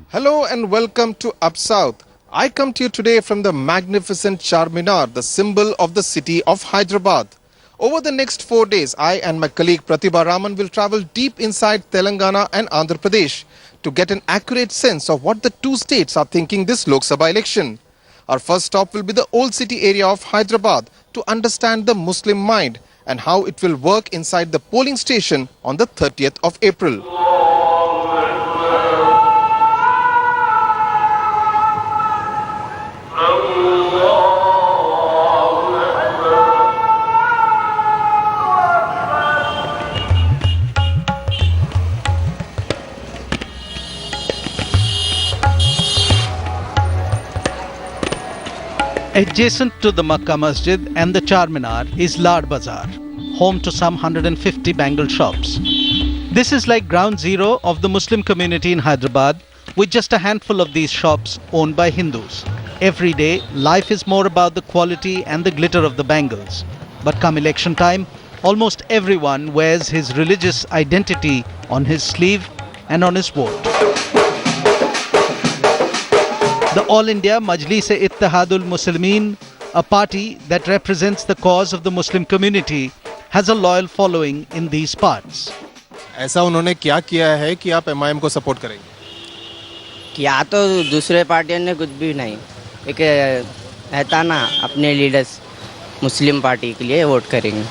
Hello and welcome to Up South. I come to you today from the magnificent Charminar, the symbol of the city of Hyderabad. Over the next 4 days, I and my colleague Pratibha Raman will travel deep inside Telangana and Andhra Pradesh to get an accurate sense of what the two states are thinking this Lok Sabha election. Our first stop will be the old city area of Hyderabad to understand the Muslim mind and how it will work inside the polling station on the 30th of April. Adjacent to the Makkah Masjid and the Charminar is Lad Bazaar, home to some 150 bangle shops. This is like ground zero of the Muslim community in Hyderabad, with just a handful of these shops owned by Hindus. Every day, life is more about the quality and the glitter of the bangles. But come election time, almost everyone wears his religious identity on his sleeve and on his vote. The All India Majlis-e-Ittihadul Muslimin, a party that represents the cause of the Muslim community, has a loyal following in these parts. ऐसा उन्होंने क्या किया है कि आप MIM को support करेंगे? क्या तो दूसरे पार्टियों ने कुछ भी नहीं, एक रहता ना अपने लीडर्स मुस्लिम पार्टी के लिए वोट करेंगे.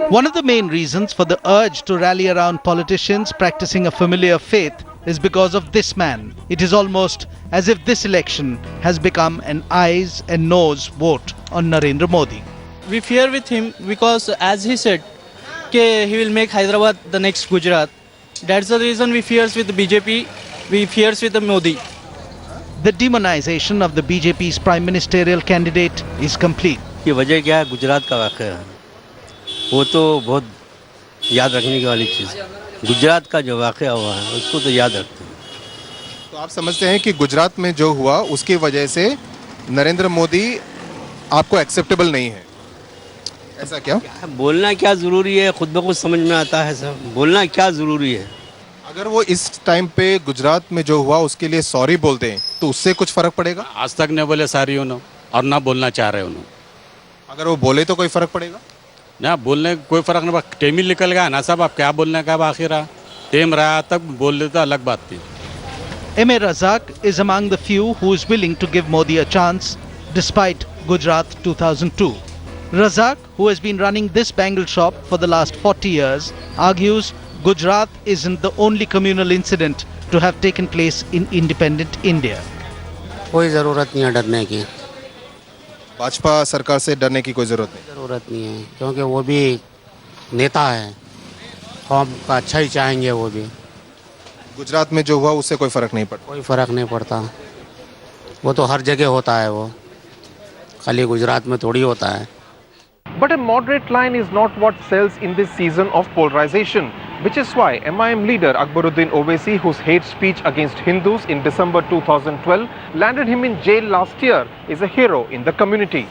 One of the main reasons for the urge to rally around politicians practicing a familiar faith is because of this man. It is almost as if this election has become an eyes and nose vote on Narendra Modi. We fear with him because, as he said, he will make Hyderabad the next Gujarat. That's the reason we fears with the BJP, we fears with the Modi. The demonization of the BJP's prime ministerial candidate is complete. ये वजह क्या है? गुजरात का वाक़या है, वो तो बहुत याद रखने की वाली चीज़ है. गुजरात का जो वाक़या हुआ है उसको तो याद रखते हैं. तो आप समझते हैं कि गुजरात में जो हुआ उसकी वजह से नरेंद्र मोदी आपको एक्सेप्टेबल नहीं है, ऐसा क्या? बोलना क्या ज़रूरी है? खुद ब खुद समझ में आता है सब. बोलना क्या ज़रूरी है? अगर वो इस टाइम पे गुजरात में जो हुआ उसके लिए सॉरी बोलते हैं तो उससे कुछ फर्क पड़ेगा? आज तक नहीं बोले सारी उन्होंने और ना बोलना चाह रहे उन्होंने. अगर वो बोले तो कोई फर्क पड़ेगा? ना बोलने कोई फर्क नहीं. टेम ही निकल गया ना साहब. आप क्या बोलने का आखिर रहा, टेम रहा तक बोल देते अलग बात थी. M.A. Razak is among the few who is willing to give Modi a chance despite Gujarat 2002. Razak, who has been running this bangle shop for the last 40 years, argues Gujarat isn't the only communal incident to have taken place in independent India. कोई ज़रूरत नहीं है डरने की. भाजपा सरकार से डरने की कोई जरूरत नहीं. ज़रूरत नहीं है, क्योंकि वो भी नेता है, कौम का अच्छा ही चाहेंगे. वो भी गुजरात में जो हुआ उससे कोई फर्क नहीं पड़ता. कोई फ़र्क नहीं पड़ता. वो तो हर जगह होता है, वो खाली गुजरात में थोड़ी होता है. But a moderate line is not what sells in this season of polarization, which is why MIM leader Akbaruddin Owaisi, whose hate speech against Hindus in December 2012 landed him in jail last year, is a hero in the community.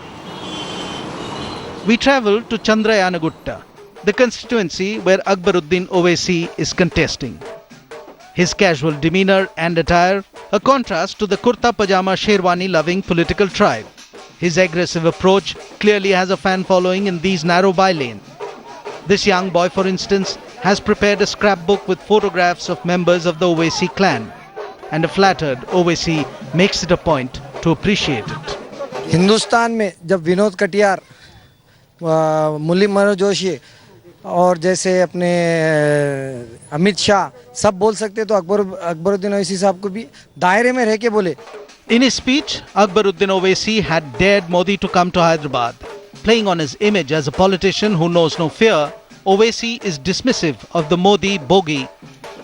We travel to Chandrayanagutta, the constituency where Akbaruddin Owaisi is contesting. His casual demeanor and attire, a contrast to the kurta pajama sherwani loving political tribe. His aggressive approach clearly has a fan following in these narrow bylanes. This young boy, for instance, has prepared a scrapbook with photographs of members of the Owaisi clan, and a flattered Owaisi makes it a point to appreciate it. Hindustan में जब विनोद कटियार, मुरली मनोहर जोशी और जैसे अपने अमित शाह सब बोल सकते तो अकबरुद्दीन ओवैसी साहब को भी दायरे में रह के बोले. In his speech, Akbaruddin Owaisi had dared Modi to come to Hyderabad. Playing on his image as a politician who knows no fear, Owaisi is dismissive of the Modi bogey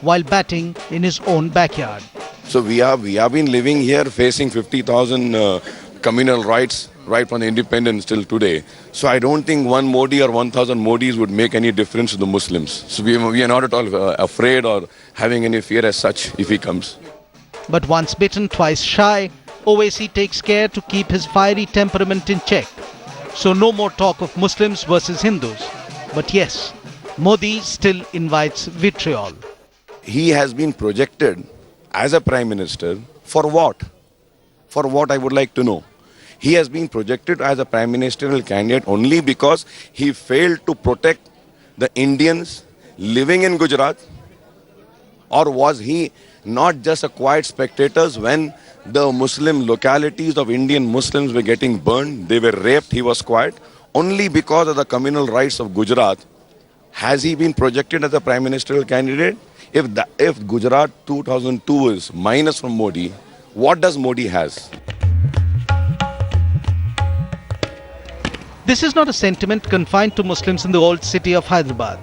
while batting in his own backyard. So we have been living here facing 50,000 communal rights right from the independence till today. So I don't think one Modi or 1,000 Modis would make any difference to the Muslims. So we are not at all afraid or having any fear as such if he comes. But once bitten, twice shy, Owaisi takes care to keep his fiery temperament in check. So no more talk of Muslims versus Hindus. But yes, Modi still invites vitriol. He has been projected as a Prime Minister, for what? For what, I would like to know. He has been projected as a Prime Ministerial candidate only because he failed to protect the Indians living in Gujarat? Or was he not just a quiet spectator when the Muslim localities of Indian Muslims were getting burned, they were raped, he was quiet? Only because of the communal rights of Gujarat has he been projected as a Prime Ministerial candidate? If Gujarat 2002 is minus from Modi, what does Modi has? This is not a sentiment confined to Muslims in the old city of Hyderabad.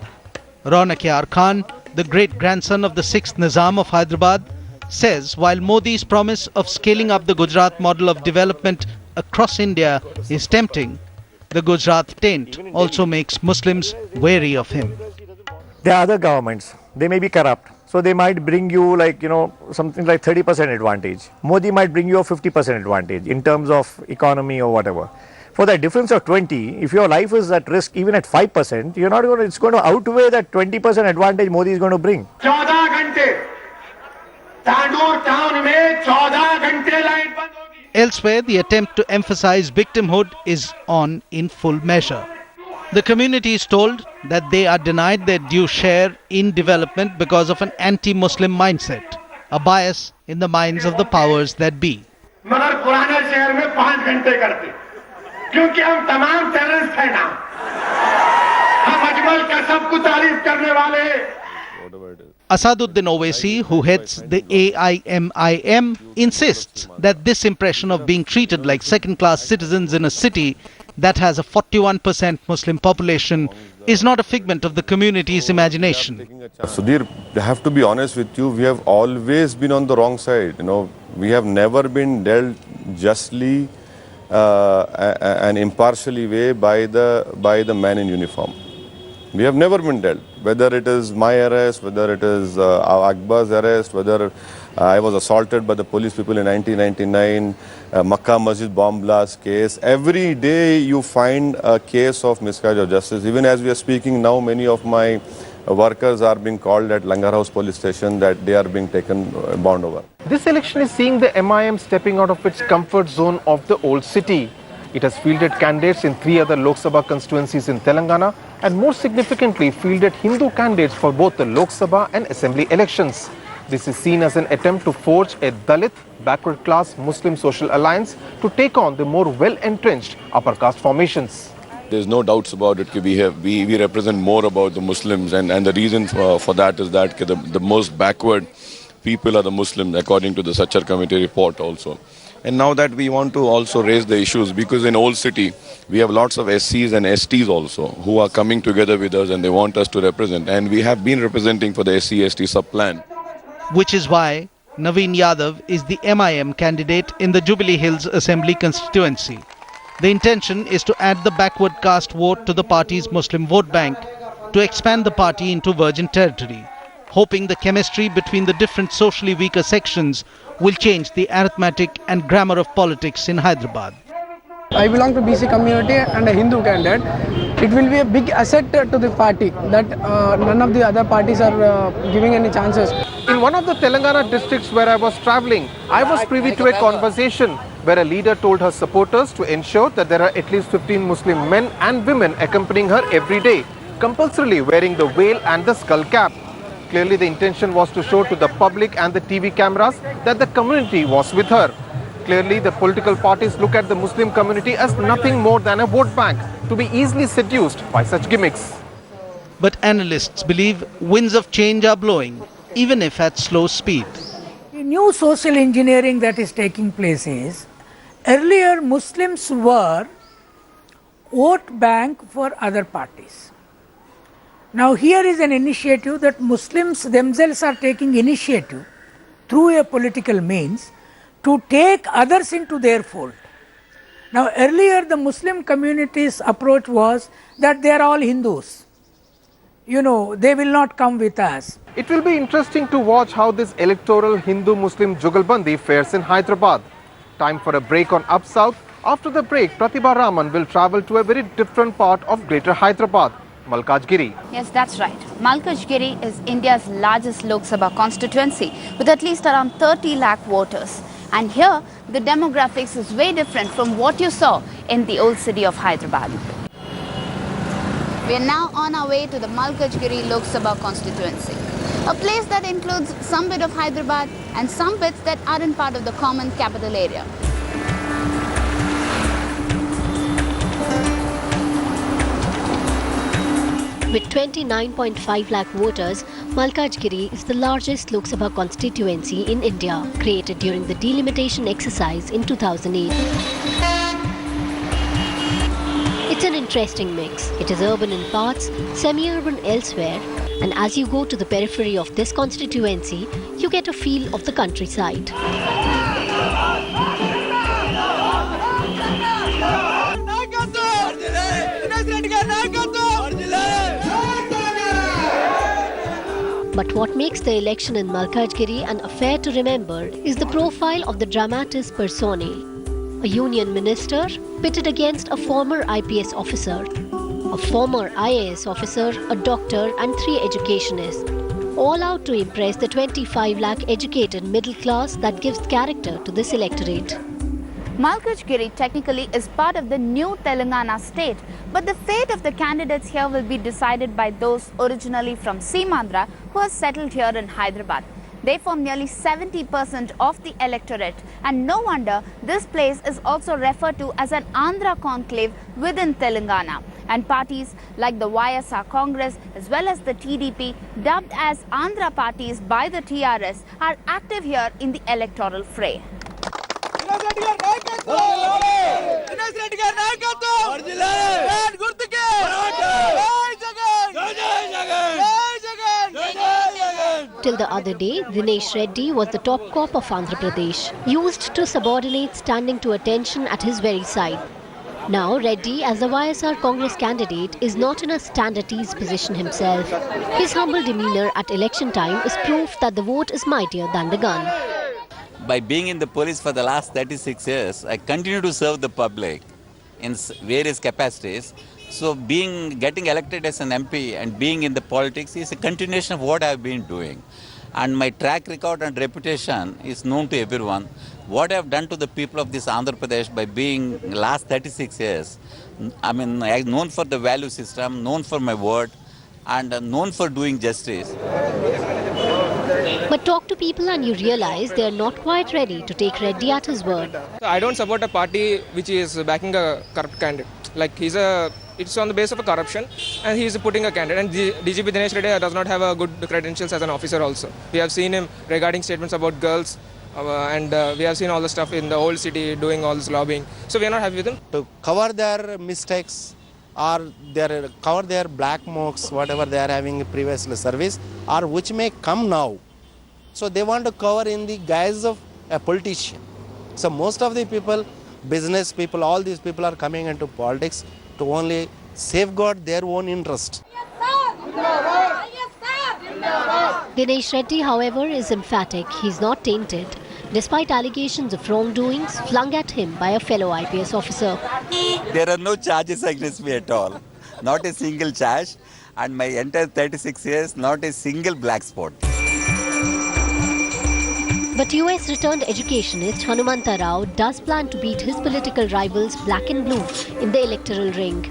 Raunak Yar Khan, the great-grandson of the 6th Nizam of Hyderabad, says while Modi's promise of scaling up the Gujarat model of development across India is tempting, the Gujarat taint also makes Muslims wary of him. There are other governments, they may be corrupt. So they might bring you something like 30% advantage. Modi might bring you a 50% advantage in terms of economy or whatever. For that difference of 20, if your life is at risk even at 5%, it's going to outweigh that 20% advantage Modi is going to bring. 14 घंटे Tandur town में 14 घंटे light बंद होगी. Elsewhere, the attempt to emphasize victimhood is on in full measure. The community is told that they are denied their due share in development because of an anti-Muslim mindset, a bias in the minds of the powers that be. मगर पुराने शहर में 5 घंटे करते क्योंकि हम तमाम terrorist हैं ना. हम अजमल का सब कुछ तारीफ करने वाले. Asaduddin Owaisi, who heads the AIMIM, insists that this impression of being treated like second-class citizens in a city that has a 41% Muslim population is not a figment of the community's imagination. Sudhir, I have to be honest with you, we have always been on the wrong side. We have never been dealt justly and impartially way by the man in uniform. We have never been dealt, whether it is my arrest, whether it is Akbar's arrest, whether I was assaulted by the police people in 1999, Makkah Masjid bomb blast case. Every day you find a case of miscarriage of justice. Even as we are speaking now, many of my workers are being called at Langar House police station that they are being taken bound over. This election is seeing the MIM stepping out of its comfort zone of the old city. It has fielded candidates in 3 other Lok Sabha constituencies in Telangana and more significantly fielded Hindu candidates for both the Lok Sabha and Assembly elections. This is seen as an attempt to forge a Dalit, backward class Muslim social alliance to take on the more well-entrenched upper caste formations. There's no doubts about it. We represent more about the Muslims, and the reason for that is that the most backward people are the Muslims, according to the Sachar Committee report also. And now that we want to also raise the issues, because in old city we have lots of SCs and STs also who are coming together with us and they want us to represent, and we have been representing for the SC/ST sub-plan. Which is why Naveen Yadav is the MIM candidate in the Jubilee Hills Assembly constituency. The intention is to add the backward caste vote to the party's Muslim vote bank to expand the party into virgin territory, hoping the chemistry between the different socially weaker sections will change the arithmetic and grammar of politics in Hyderabad. I belong to BC community and a Hindu candidate. It will be a big asset to the party that none of the other parties are giving any chances. In one of the Telangana districts where I was travelling, I was privy to a conversation where a leader told her supporters to ensure that there are at least 15 Muslim men and women accompanying her every day, compulsorily wearing the veil and the skull cap. Clearly the intention was to show to the public and the TV cameras that the community was with her. Clearly the political parties look at the Muslim community as nothing more than a vote bank to be easily seduced by such gimmicks. But analysts believe winds of change are blowing, even if at slow speed. The new social engineering that is taking place is, earlier Muslims were vote bank for other parties. Now here is an initiative that Muslims themselves are taking initiative through a political means to take others into their fold. Now earlier the Muslim community's approach was that they are all Hindus. They will not come with us. It will be interesting to watch how this electoral Hindu-Muslim Jugalbandi fares in Hyderabad. Time for a break on Up South. After the break, Pratibha Raman will travel to a very different part of Greater Hyderabad. Malkajgiri. Yes, that's right. Malkajgiri is India's largest Lok Sabha constituency with at least around 30 lakh voters. And here, the demographics is way different from what you saw in the old city of Hyderabad. We are now on our way to the Malkajgiri Lok Sabha constituency, a place that includes some bit of Hyderabad and some bits that aren't part of the common capital area. With 29.5 lakh voters, Malkajgiri is the largest Lok Sabha constituency in India, created during the delimitation exercise in 2008. It's an interesting mix. It is urban in parts, semi-urban elsewhere, and as you go to the periphery of this constituency, you get a feel of the countryside. But what makes the election in Malkajgiri an affair to remember is the profile of the dramatis personae. A union minister pitted against a former IPS officer, a former IAS officer, a doctor and 3 educationists, all out to impress the 25 lakh educated middle class that gives character to this electorate. Malkajgiri technically is part of the new Telangana state, but the fate of the candidates here will be decided by those originally from Seemandhra who are settled here in Hyderabad. They form nearly 70% of the electorate, and no wonder this place is also referred to as an Andhra conclave within Telangana. And parties like the YSR Congress as well as the TDP, dubbed as Andhra parties by the TRS, are active here in the electoral fray. Till the other day, Dinesh Reddy was the top cop of Andhra Pradesh, used to subordinate standing to attention at his very side. Now, Reddy, as the YSR Congress candidate, is not in a stand-at-ease position himself. His humble demeanour at election time is proof that the vote is mightier than the gun. By being in the police for the last 36 years, I continue to serve the public in various capacities. So getting elected as an MP and being in the politics is a continuation of what I have been doing. And my track record and reputation is known to everyone. What I have done to the people of this Andhra Pradesh by being last 36 years, I'm known for the value system, known for my word, and known for doing justice. But talk to people and you realize they are not quite ready to take Reddy at his word. I don't support a party which is backing a corrupt candidate. Like it's on the base of a corruption, and he is putting a candidate. And DGP Dinesh Reddy does not have a good credentials as an officer also. We have seen him regarding statements about girls, and we have seen all the stuff in the old city doing all this lobbying. So we are not happy with him. To cover their mistakes or cover their black marks, whatever they are having in previous service, or which may come now. So they want to cover in the guise of a politician. So most of the people, business people, all these people are coming into politics to only safeguard their own interest. Dinesh Reddy, however, is emphatic. He's not tainted, despite allegations of wrongdoings flung at him by a fellow IPS officer. There are no charges against me at all. Not a single charge. And my entire 36 years, not a single black spot. But US returned educationist Hanumanta Rao does plan to beat his political rivals black and blue in the electoral ring.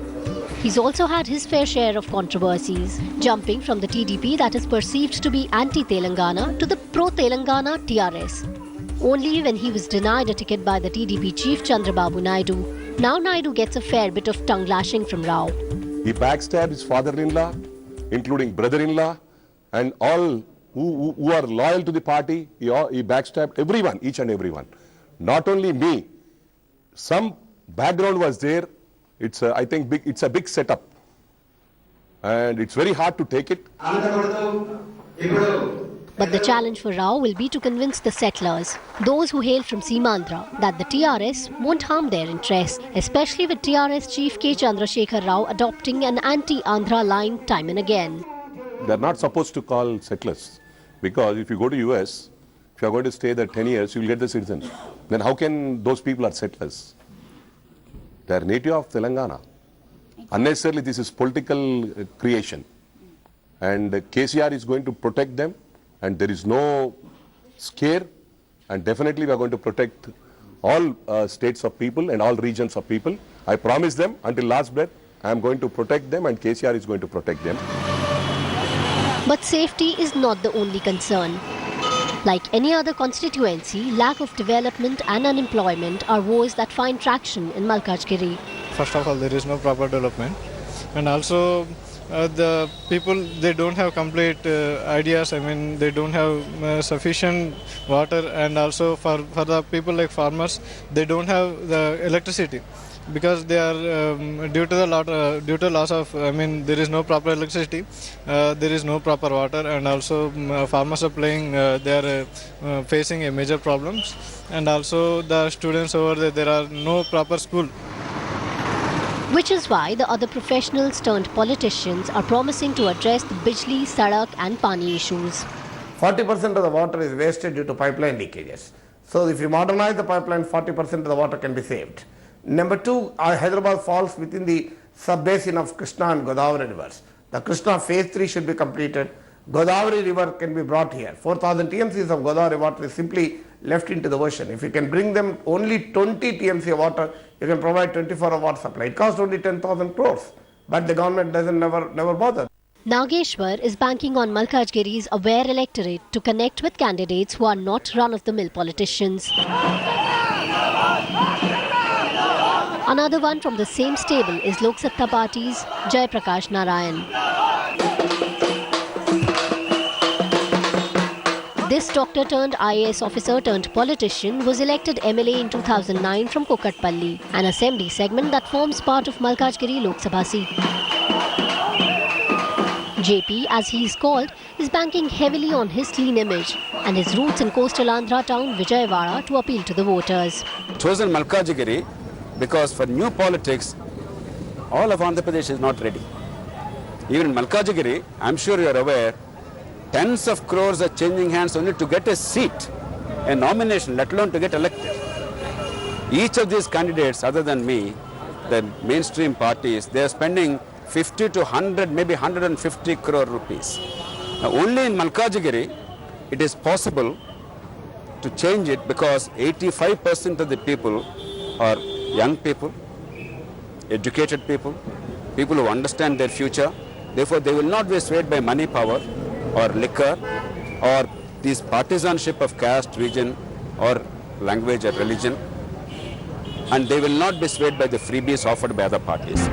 He's also had his fair share of controversies, jumping from the TDP that is perceived to be anti-Telangana to the pro-Telangana TRS. Only when he was denied a ticket by the TDP chief Chandrababu Naidu. Now Naidu gets a fair bit of tongue-lashing from Rao. He backstabbed his father-in-law, including brother-in-law, and all who are loyal to the party. He backstabbed everyone, each and everyone. Not only me. Some background was there. I think it's a big setup. And it's very hard to take it. But the challenge for Rao will be to convince the settlers, those who hail from Seemandhra, that the TRS won't harm their interests, especially with TRS Chief K. Chandrasekhar Rao adopting an anti-Andhra line time and again. They're not supposed to call settlers, because if you go to US, if you're going to stay there 10 years, you'll get the citizen. Then how can those people are settlers? They're native of Telangana. Unnecessarily, this is political creation. And KCR is going to protect them, and there is no scare, and definitely we are going to protect all states of people and all regions of people. I promise them until last breath, I am going to protect them and KCR is going to protect them. But safety is not the only concern. Like any other constituency, lack of development and unemployment are woes that find traction in Malkajgiri. First of all, there is no proper development, and also the people, they don't have complete ideas. I mean, they don't have sufficient water, and also for the people like farmers, they don't have the electricity because they are due to loss of, I mean, there is no proper electricity, there is no proper water, and also farmers are they are facing a major problems, and also the students over there are no proper school. Which is why the other professionals turned politicians are promising to address the Bijli, Sadak and Pani issues. 40% of the water is wasted due to pipeline leakages. So if you modernize the pipeline, 40% of the water can be saved. Number two, Hyderabad falls within the sub-basin of Krishna and Godavari rivers. The Krishna phase 3 should be completed. Godavari river can be brought here. 4,000 TMCs of Godavari water is simply left into the ocean. If you can bring them only 20 TMC of water, you can provide 24-hour water supply. It costs only 10,000 crores, but the government never bother. Nageshwar is banking on Malkajgiri's aware electorate to connect with candidates who are not run-of-the-mill politicians. Another one from the same stable is Lok Sabha Party's Jai Prakash Narayan. This doctor turned IAS officer turned politician was elected MLA in 2009 from Kokatpalli, an assembly segment that forms part of Malkajgiri Lok Sabha seat. JP, as he is called, is banking heavily on his clean image and his roots in coastal Andhra town Vijayawada to appeal to the voters. Chosen Malkajgiri because for new politics, all of Andhra Pradesh is not ready. Even in Malkajgiri, I'm sure you are aware, tens of crores are changing hands only to get a seat, a nomination, let alone to get elected. Each of these candidates, other than me, the mainstream parties, they are spending 50 to 100, maybe 150 crore rupees. Now, only in Malkajgiri, it is possible to change it because 85% of the people are young people, educated people, people who understand their future. Therefore, they will not be swayed by money power or liquor or this partisanship of caste, region or language or religion, and they will not be swayed by the freebies offered by other parties.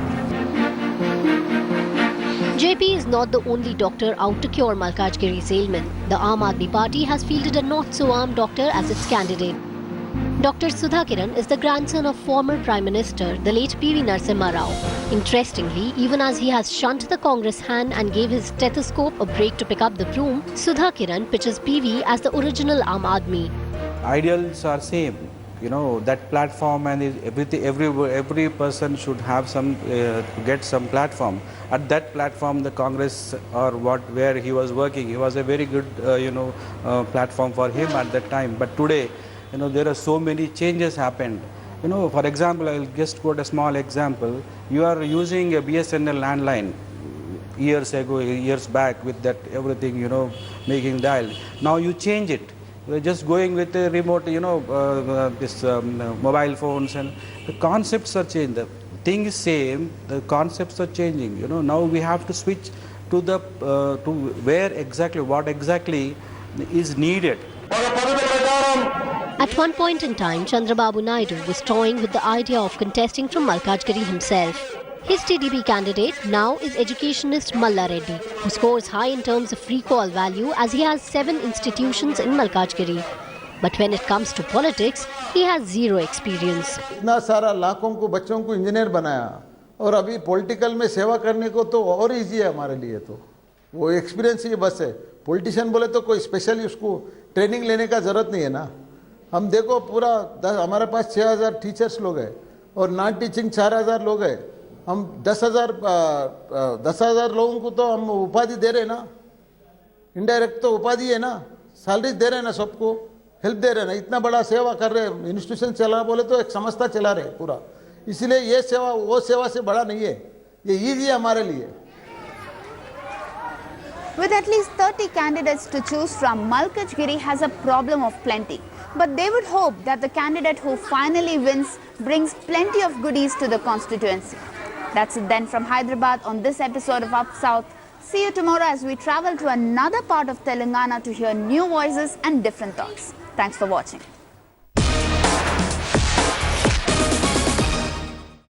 JP is not the only doctor out to cure Malkajgiri's ailment. The Aam Aadmi Party has fielded a not-so-armed doctor as its candidate. Dr. Sudhakiran is the grandson of former Prime Minister, the late P.V. Narasimha Rao. Interestingly, even as he has shunned the Congress hand and gave his stethoscope a break to pick up the broom, Sudhakiran pitches P.V. as the original Aam Aadmi. Ideals are same. You know, that platform and every person should have some, get some platform. At that platform, the Congress or where he was working, he was a very good, platform for him at that time. But today, there are so many changes happened. For example, I'll just quote a small example. You are using a BSNL landline years back with that everything, making dial. Now you change it. You're just going with a remote, mobile phones, and the concepts are changed. The thing is same, the concepts are changing. Now we have to switch to the to what exactly is needed. At one point in time, Chandrababu Naidu was toying with the idea of contesting from Malkajgiri himself. His TDP candidate now is educationist Malla Reddy, who scores high in terms of recall value as he has 7 institutions in Malkajgiri. But when it comes to politics, he has zero experience. इतना सारा लाखों को बच्चों को engineer बनाया और अभी political में सेवा करने को तो और इजी है हमारे लिए तो वो एक्सपीरियंस ही बस है पॉलिटिशियन बोले तो कोई स्पेशली उसको ट्रेनिंग लेने का जरूरत नहीं है ना हम देखो पूरा हमारे पास 6000 टीचर्स लोग हैं और नॉन टीचिंग 4000 लोग हैं हम 10,000 लोगों को तो हम उपाधि दे रहे हैं ना इनडायरेक्ट तो उपाधि है ना सैलरी दे रहे हैं ना सबको हेल्प दे रहे हैं ना इतना बड़ा सेवा कर रहे हैं इंस्टीट्यूशन चला बोले तो एक संस्था चला रहे पूरा इसलिए ये सेवा वो सेवा से बड़ा नहीं है ये ईजी है हमारे लिए. With at least 30 candidates to choose from, Malkajgiri has a problem of plenty. But they would hope that the candidate who finally wins brings plenty of goodies to the constituency. That's it then from Hyderabad on this episode of Up South. See you tomorrow as we travel to another part of Telangana to hear new voices and different thoughts. Thanks for watching.